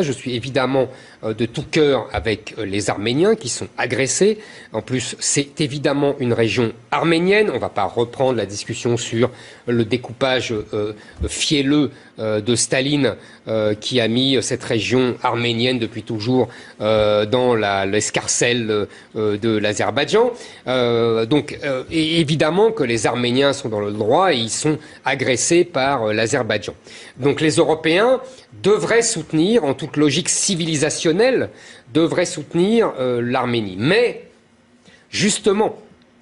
Je suis évidemment de tout cœur avec les Arméniens qui sont agressés. En plus, c'est évidemment une région arménienne. On ne va pas reprendre la discussion sur le découpage fielleux de Staline qui a mis cette région arménienne depuis toujours dans l'escarcelle de l'Azerbaïdjan. Et évidemment que les Arméniens sont dans le droit et ils sont agressés par l'Azerbaïdjan. Donc les Européens devraient soutenir, en toute logique civilisationnelle, devraient soutenir l'Arménie. Mais, justement,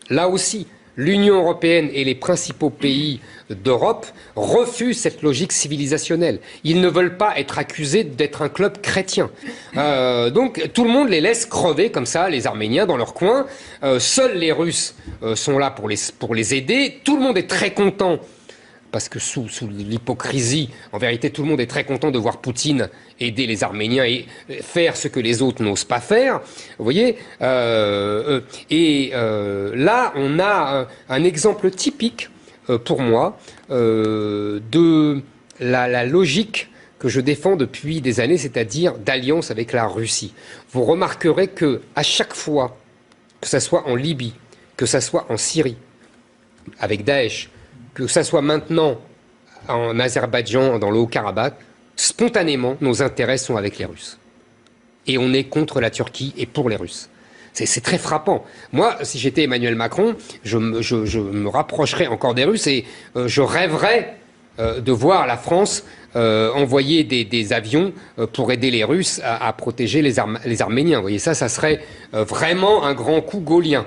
là aussi, l'Union européenne et les principaux pays d'Europe refusent cette logique civilisationnelle. Ils ne veulent pas être accusés d'être un club chrétien. Donc tout le monde les laisse crever comme ça, les Arméniens, dans leur coin. Seuls les Russes sont là pour les aider. Tout le monde est très content. Parce que sous l'hypocrisie, en vérité, tout le monde est très content de voir Poutine aider les Arméniens et faire ce que les autres n'osent pas faire. Vous voyez là, on a un exemple typique, pour moi, de la logique que je défends depuis des années, c'est-à-dire d'alliance avec la Russie. Vous remarquerez que à chaque fois, que ça soit en Libye, que ça soit en Syrie, avec Daesh, que ça soit maintenant en Azerbaïdjan, dans le Haut-Karabakh, spontanément, nos intérêts sont avec les Russes. Et on est contre la Turquie et pour les Russes. C'est très frappant. Moi, si j'étais Emmanuel Macron, je me rapprocherais encore des Russes et je rêverais de voir la France envoyer des avions pour aider les Russes à protéger les Arméniens. Vous voyez, ça serait vraiment un grand coup gaulien.